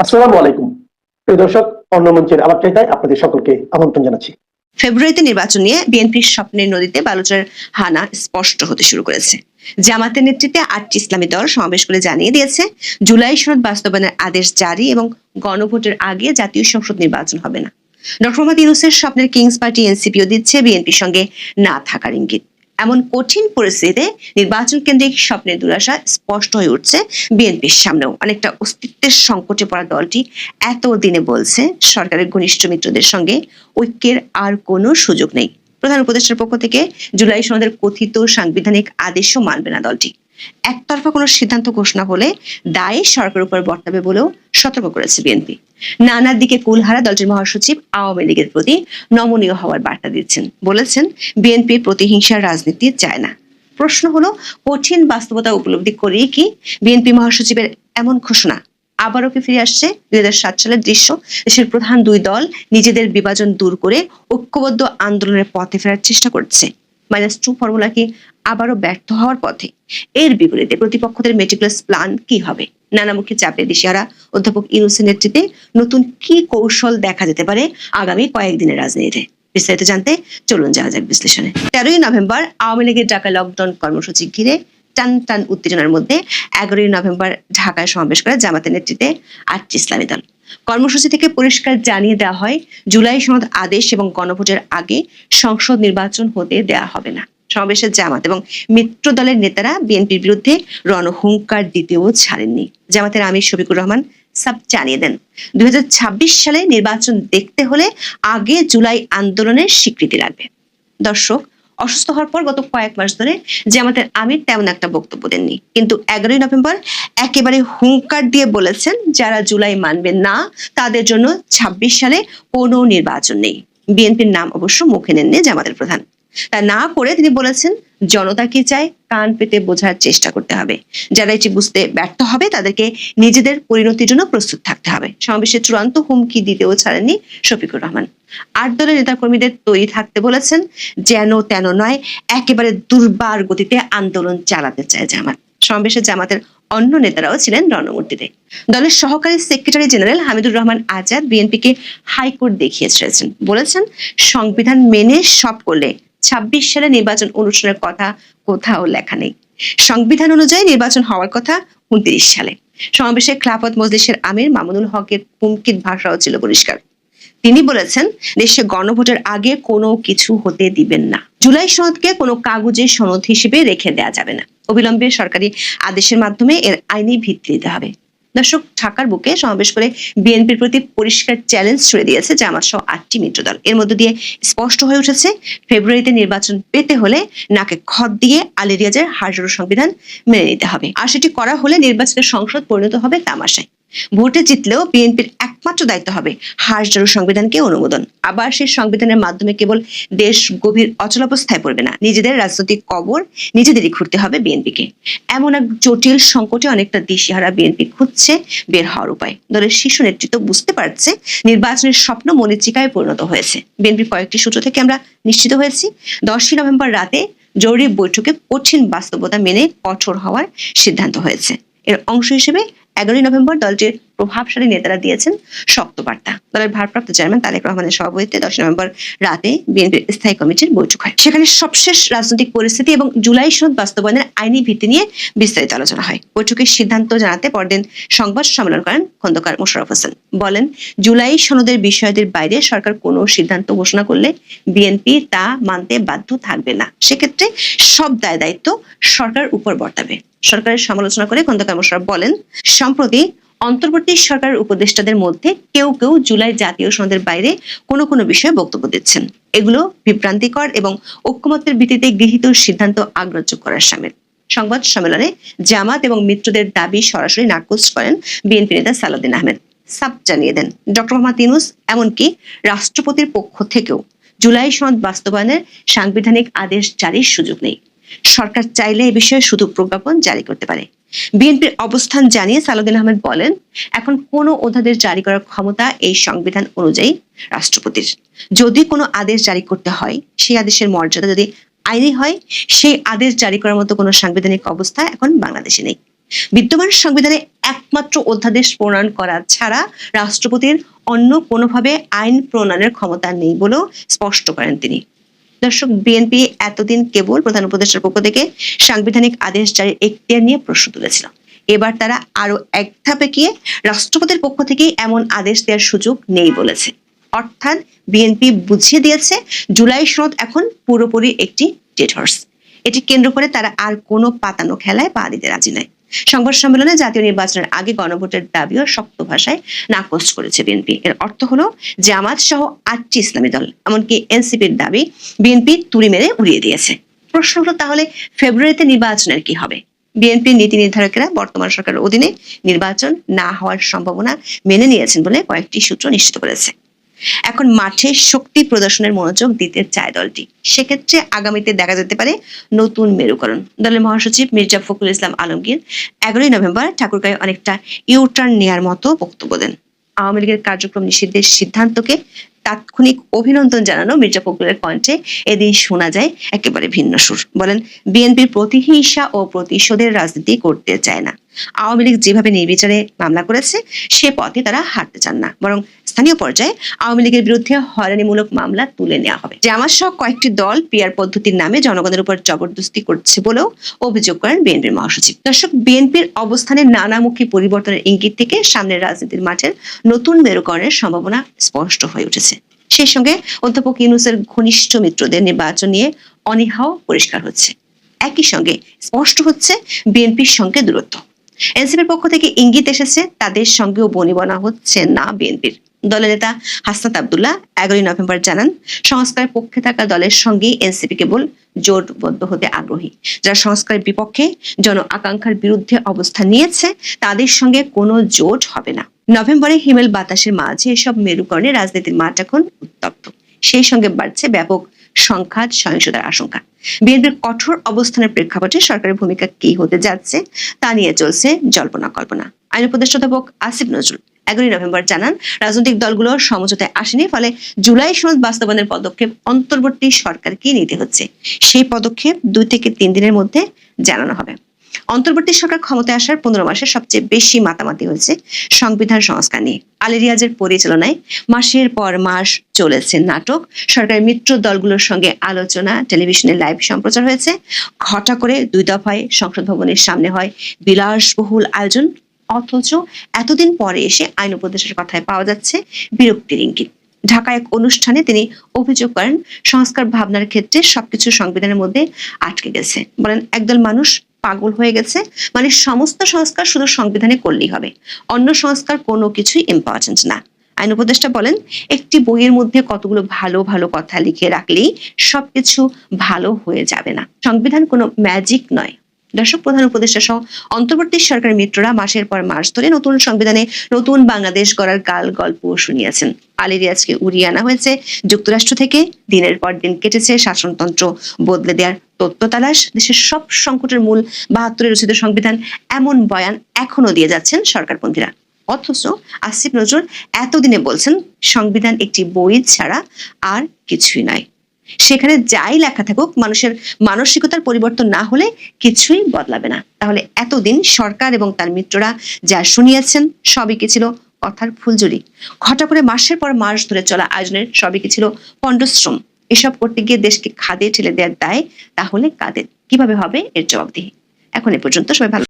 আসসালামু আলাইকুম। প্রিয় দর্শক, অন্য মঞ্চের আলাপচারিতায় আপনাদের সকলকে আমন্ত্রণ জানাচ্ছি। ফেব্রুয়ারিতে নির্বাচন নিয়ে বিএনপির স্বপ্নের নদীতে বালুচরের হানা স্পষ্ট হতে শুরু করেছে। জামাতের নেতৃত্বে ৮টি ইসলামী দল সমাবেশ করে জানিয়ে দিয়েছে, জুলাই সনদ বাস্তবায়নের আদেশ জারি এবং গণভোটের আগে জাতীয় সংসদ নির্বাচন হবে না। ডক্টর মোহাম্মদ ইউনূসের স্বপ্নের কিংস পার্টি এনসিপিও দিচ্ছে বিএনপির সঙ্গে না থাকার ইঙ্গিত। এমন কঠিন পরিস্থিতিতে নির্বাচন কেন্দ্রিক স্বপ্নের দুরাশা স্পষ্ট হয়ে উঠছে বিএনপির সামনেও। অনেকটা অস্তিত্বের সংকটে পড়া দলটি এতদিনে বলছে, সরকারের ঘনিষ্ঠ মিত্রদের সঙ্গে ঐক্যের আর কোনো সুযোগ নেই। প্রধান উপদেষ্টার পক্ষ থেকে জুলাই সনদের কথিত সাংবিধানিক আদেশও মানবে না দলটি। একতরফা কোনো সিদ্ধান্ত ঘোষণা হলে দায় সরকারের উপর বর্তাবে বলেও সতর্ক করেছে বিএনপি। নানার দিকে কুলহারা দলটির মহাসচিব আওয়ামী লীগের প্রতি নমনীয় হওয়ার বার্তা দিচ্ছেন। বলেছেন, বিএনপি প্রতিহিংসার রাজনীতি চায় না। প্রশ্ন হলো, কঠিন বাস্তবতা উপলব্ধি করেই কি বিএনপি মহাসচিবের এমন ঘোষণা? আবারও কি ফিরে আসছে ২০০৭ সালের দৃশ্য? দেশের প্রধান দুই দল নিজেদের বিভাজন দূর করে ঐক্যবদ্ধ আন্দোলনের পথে ফেরার চেষ্টা করছে। -2 ফর্মুলা কি আবারও ব্যর্থ হওয়ার পথে? এর বিপরীতে প্রতিপক্ষদের মেটিকুলাস প্ল্যান কি হবে? নানামুখী চাপে দিশেহারা অধ্যাপক ইউনূসের নেতৃত্বে নতুন কি কৌশল দেখা যেতে পারে আগামী কয়েকদিনের রাজনীতিতে? বিস্তারিত জানতে চলুন যাওয়া যাক বিশ্লেষণে। 13ই নভেম্বর আওয়ামী লীগের ডাকা লকডাউন কর্মসূচি ঘিরে টান টান উত্তেজনার মধ্যে 11ই নভেম্বর ঢাকায় সমাবেশ করে জামাতের নেতৃত্বে 8টি ইসলামী দল। কর্মসূচি থেকে পরিষ্কার জানিয়ে দেওয়া হয়, জুলাই সনদ আদেশ এবং গণভোটের আগে সংসদ নির্বাচন হতে দেওয়া হবে না। সমাবেশে জামাত এবং মিত্র দলের নেতারা বিএনপির বিরুদ্ধে রণহুঙ্কার দিতেও ছাড়েননি। জামাতের আমির শফিকুর রহমান সাব জানিয়ে দেন, 2026 সালে নির্বাচন দেখতে হলে আগে জুলাই আন্দোলনের স্বীকৃতি লাগবে। দর্শক, অসুস্থ হওয়ার পর গত কয়েক মাস ধরে জামাতের আমির তেমন একটা বক্তব্য দেননি, কিন্তু 11ই নভেম্বর একেবারে হুঙ্কার দিয়ে বলেছেন, যারা জুলাই মানবেন না তাদের জন্য 26 সালে কোনো নির্বাচন নেই। বিএনপির নাম অবশ্য মুখে নেননি জামাতের প্রধান। তা না করে তিনি বলেছেন, জনতা কি চায় কান পেতে বোঝার চেষ্টা করতে হবে। যারা এটি বুঝতে ব্যর্থ হবে তাদেরকে নিজেদের পরিণতির জন্য প্রস্তুত থাকতে হবে। সমাবেশে চূড়ান্ত হুমকি দিতেও ছাড়েননি শফিকুর রহমান। 8 দলের নেতাকর্মীদের তৈরি থাকতে বলেছেন, যেন তেন নয়, একেবারে দুর্বার গতিতে আন্দোলন চালাতে চায় জামাত। সমাবেশে জামাতের অন্য নেতারাও ছিলেন রণমূর্তিতে। দলের সহকারী সেক্রেটারি জেনারেল হামিদুর রহমান আজাদ বিএনপিকে হাইকোর্ট দেখিয়ে ছেড়েছেন। বলেছেন, সংবিধান মেনে সব করলে 26 সালে নির্বাচন অনুষ্ঠানের কথা কোথাও লেখা নেই। সংবিধান অনুযায়ী নির্বাচন হওয়ার কথা 29 সালে। সমাবেশে খেলাফত মজলিসের আমির মামুনুল হকের হুমকির ভাষাও ছিল পরিষ্কার। তিনি বলেছেন, দেশে গণভোটের আগে কোনো কিছু হতে দিবেন না। জুলাই সনদকে কোনো কাগজের সনদ হিসেবে রেখে দেওয়া যাবে না। অবিলম্বে সরকারি আদেশের মাধ্যমে এর আইনি ভিত্তি দিতে হবে। দর্শক, ঢাকার বুকে সমাবেশ করে বিএনপির প্রতি পরিষ্কার চ্যালেঞ্জ ছুড়ে দিয়েছে জামাত সহ 8টি মিত্র দল। এর মধ্য দিয়ে স্পষ্ট হয়ে উঠেছে, ফেব্রুয়ারিতে নির্বাচন পেতে হলে নাকে খত দিয়ে আলী রিয়াজের হাজর সংবিধান মেনে নিতে হবে। আর সেটি করা হলে নির্বাচিত সংসদ পরিণত হবে তামাশায়। ভোটে জিতলেও বিএনপির একমাত্র দায়িত্ব হবে হাজর সংবিধানকে অনুমোদন। আবার সেই সংবিধানের মাধ্যমে কেবল দেশ গভীর অচলাবস্থায় পড়বে না, নিজেদের রাজনৈতিক কবর নিজেদেরই খুঁড়তে হবে বিএনপিকে। এমন এক জটিল সংকটে অনেকটা দিশেহারা বিএনপি খুঁজছে বের হওয়ার উপায়। দলের শীর্ষ নেতৃত্ব বুঝতে পারছে, নির্বাচনের স্বপ্ন মরীচিকায় পরিণত হয়েছে। বিএনপির কয়েকটি সূত্র থেকে আমরা নিশ্চিত হয়েছি, 10ই নভেম্বর রাতে জরুরি বৈঠকে কঠিন বাস্তবতা মেনে কঠোর হওয়ার সিদ্ধান্ত হয়েছে। এর অংশ হিসেবে 11ই নভেম্বর দলটির প্রভাবশালী নেতারা দিয়েছেন শক্ত বার্তা। দলের ভারপ্রাপ্ত চেয়ারম্যান তারেক রহমানের সভাপতিত্বে 10 নভেম্বর রাতে বিএনপির স্থায়ী কমিটির বৈঠক হয়। সেখানে সবশেষ রাজনৈতিক পরিস্থিতি এবং জুলাই সনদ বাস্তবায়নের আইনি ভিত্তি নিয়ে বিস্তারিত আলোচনা হয়। বৈঠকের সিদ্ধান্ত জানাতে পরদিন সংবাদ সম্মেলন করেন খন্দকার মোশাররফ হোসেন। বলেন, জুলাই সনদের বিষয়দের বাইরে সরকার কোনো সিদ্ধান্ত ঘোষণা করলে বিএনপি তা মানতে বাধ্য থাকবে না। সেক্ষেত্রে সব দায় দায়িত্ব সরকারের উপর বর্তাবে। সরকারের সমালোচনা করে খন্দকার মোশাররফ বলেন, সম্প্রতি অন্তর্বর্তী সরকারের উপদেষ্টাদের মধ্যে কেউ কেউ জুলাই জাতীয় সনদের বাইরে কোনো কোনো বিষয়ে বক্তব্য দিচ্ছেন। এগুলো বিভ্রান্তিকর এবং ঐক্যমত্যের ভিত্তিতে গৃহীত সিদ্ধান্ত অগ্রাহ্য করার শামিল। সংবাদ সম্মেলনে জামাত এবং মিত্রদের দাবি সরাসরি নাকচ করেন বিএনপি নেতা সালাউদ্দিন আহমেদ। সাব জানিয়ে দেন, ডক্টর মোহাম্মদ ইউনূস এমনকি রাষ্ট্রপতির পক্ষ থেকেও জুলাই সনদ বাস্তবায়নের সাংবিধানিক আদেশ জারির সুযোগ নেই। সরকার চাইলে এ বিষয়ে শুধু প্রজ্ঞাপন জারি করতে পারে। বিএনপির অবস্থান জানিয়ে সালাউদ্দিন আহমেদ বলেন, এখন কোনো অধ্যাদেশ জারি করার ক্ষমতা এই সংবিধান অনুযায়ী রাষ্ট্রপতির। যদি কোনো আদেশ জারি করতে হয়, সেই আদেশের মর্যাদা যদি আইনি হয়, সেই আদেশ জারি করার মতো কোনো সাংবিধানিক অবস্থা এখন বাংলাদেশে নেই। বিদ্যমান সংবিধানে একমাত্র অধ্যাদেশ প্রণয়ন করা ছাড়া রাষ্ট্রপতির অন্য কোনোভাবে আইন প্রণয়নের ক্ষমতা নেই বলেও স্পষ্ট করেন তিনি। দর্শক, বিএনপি এতদিন কেবল প্রধান উপদেষ্টার পক্ষ থেকে সাংবিধানিক আদেশ জারির এখতিয়ার নিয়ে প্রশ্ন তুলেছিল। এবার তারা আরো এক ধাপে গিয়ে রাষ্ট্রপতির পক্ষ থেকে এমন আদেশ দেওয়ার সুযোগ নেই বলেছে। অর্থাৎ বিএনপি বুঝিয়ে দিয়েছে জুলাই সনদ এখন পুরোপুরি একটি ডেড হর্স। এটি কেন্দ্র করে তারা আর কোনো পাতানো খেলায় পা দিতে রাজি নয়। সংবাদ সম্মেলনে জাতীয় নির্বাচনের আগে গণভোটের দাবিও শক্ত ভাষায় নাকচ করেছে বিএনপি। এর অর্থ হলো জামাত সহ 8টি ইসলামী দল, এমনকি এনসিপির দাবি বিএনপি তুড়ি মেরে উড়িয়ে দিয়েছে। প্রশ্ন হলো, তাহলে ফেব্রুয়ারিতে নির্বাচনের কি হবে? বিএনপির নীতি নির্ধারকেরা বর্তমান সরকারের অধীনে নির্বাচন না হওয়ার সম্ভাবনা মেনে নিয়েছেন বলে কয়েকটি সূত্র নিশ্চিত করেছে। এখন মাঠে শক্তি প্রদর্শনের মনোযোগ দিতে চায় দলটি। সেক্ষেত্রে আগামীতে দেখা যেতে পারে নতুন মেরুকরণ। দলের মহাসচিব মির্জা ফখরুল ইসলাম আলমগীর 11ই নভেম্বর ঠাকুরগাঁয়ে অনেকটা ইউটার্ন নেয়ার মতো বক্তব্য দেন। আওয়ামী লীগের কার্যক্রম নিষিদ্ধের সিদ্ধান্তকে তাৎক্ষণিক অভিনন্দন জানানো মির্জা ফখরুলের কণ্ঠে এদিন শোনা যায় একেবারে ভিন্ন সুর। বলেন, বিএনপির প্রতিহিংসা ও প্রতিশোধের রাজনীতি করতে চায় না। আওয়ামী লীগ যেভাবে নির্বিচারে মামলা করেছে সে পথে তারা হাঁটতে চান না, বরং স্থানীয় পর্যায়ে আওয়ামী লীগের বিরুদ্ধে হয়রানিমূলক মামলা তুলে নেওয়া হবে। জামাত সহ কয়েকটি দল পিআর পদ্ধতির নামে জনগণের উপর জবরদস্তি করছে বলেও অভিযোগ করেন বিএনপির মহাসচিব। দর্শক, বিএনপির অবস্থানের নানামুখী পরিবর্তনের ইঙ্গিত থেকে সামনের রাজনীতির মাঠের নতুন মেরুকরণের সম্ভাবনা স্পষ্ট হয়ে উঠেছে। সেই সঙ্গে অধ্যাপক ইউনূসের ঘনিষ্ঠ মিত্রদের নির্বাচন নিয়ে অনীহাও পরিষ্কার হচ্ছে। একই সঙ্গে স্পষ্ট হচ্ছে বিএনপির সঙ্গে দূরত্ব। এনসিপির পক্ষ থেকে ইঙ্গিত এসেছে তাদের সঙ্গেও বনিবনা হচ্ছে না বিএনপির। দলের নেতা হাসনাত আব্দুল্লাহ 11ই নভেম্বর জানান, সংস্কারের পক্ষে থাকা দলের সঙ্গে এনসিপি কেবল জোটবদ্ধ হতে আগ্রহী। যারা সংস্কারের বিপক্ষে, জন আকাঙ্ক্ষার বিরুদ্ধে অবস্থান নিয়েছে তাদের সঙ্গে কোনো জোট হবে না। নভেম্বরে হিমেল বাতাসের মাঝে এসব মেরুকরণে রাজনীতির মাঠ এখন উত্তপ্ত। সেই সঙ্গে বাড়ছে ব্যাপক সংঘাত, সহিংসতার আশঙ্কা। বিএনপির কঠোর অবস্থানের প্রেক্ষাপটে সরকারের ভূমিকা কি হতে যাচ্ছে তা নিয়ে চলছে জল্পনা কল্পনা। আইন উপদেষ্টা অধ্যাপক আসিফ নজরুল 11ই নভেম্বর জানান, রাজনৈতিক দলগুলোর সমঝোতায় আসেনি, ফলে জুলাই সনদ বাস্তবায়নের পদক্ষেপ অন্তর্বর্তী সরকারকে নিতে হচ্ছে। সেই পদক্ষেপ 2 থেকে 3 দিনের মধ্যে জানানো হবে। অন্তর্বর্তী সরকার ক্ষমতায় আসার 15 মাসে সবচেয়ে বেশি মাতামাতি হয়েছে সংবিধান সংস্কার নিয়ে। আলী রিয়াজের পরিচালনায় মাসের পর মাস চলেছে নাটক। সরকারের মিত্র দলগুলোর সঙ্গে আলোচনা, টেলিভিশনে লাইভ সম্প্রচার হয়েছে। ঘটা করে 2 দফায় সংসদ ভবনের সামনে হয় বিলাসবহুল আয়োজন, অথচ এতদিন পরে এসে আইন উপদেষ্টার কথায় পাওয়া যাচ্ছে বিরক্তির ইঙ্গিত। ঢাকায় এক অনুষ্ঠানে তিনি অভিযোগ করেন, সংস্কার ভাবনার ক্ষেত্রে সবকিছু সংবিধানের মধ্যে আটকে গেছে। বলেন, একদল মানুষ পাগল হয়ে গেছে, মানে সমস্ত সংস্কার শুধু সংবিধানে করলেই হবে, অন্য সংস্কার কোনো কিছুই ইম্পর্টেন্ট না। আইন উপদেষ্টা বলেন, একটি বইয়ের মধ্যে কতগুলো ভালো ভালো কথা লিখে রাখলেই সবকিছু ভালো হয়ে যাবে না। সংবিধান কোনো ম্যাজিক নয়। দর্শক, প্রধান উপদেষ্টা সহ অন্তর্বর্তী সরকারের মিত্ররা মাসের পর মাস ধরে নতুন সংবিধানে নতুন বাংলাদেশ গড়ার গাল গল্প শুনিয়েছেন। আলী রিয়াজকে উড়িয়ে আনা হয়েছে যুক্তরাষ্ট্র থেকে। দিনের পর দিন কেটেছে শাসনতন্ত্র বদলে দেওয়ার তত্ত্ব তালাশ। দেশের সব সংকটের মূল 72 রচিত সংবিধান, এমন বয়ান এখনো দিয়ে যাচ্ছেন সরকারপন্থীরা। অথচ আসিফ নজরুল এতদিনে বলছেন সংবিধান একটি বই ছাড়া আর কিছুই নয়। সেখানে যাই লেখা থাকুক, মানুষের মানসিকতার পরিবর্তন না হলে কিছুই বদলাবে না। তাহলে এতদিন সরকার এবং তার মিত্ররা যা শুনিয়েছেন সবই কি ছিল কথার ফুলঝুরি? ঘটা করে মাসের পর মাস ধরে চলা আয়োজনের সবই কি ছিল পণ্ডশ্রম? এসব করতে গিয়ে দেশকে খাদে ঠেলে দেওয়ার দায় তাহলে কাদের? কিভাবে হবে এর জবাবদিহি? এখন এ পর্যন্ত। সবাই ভালো।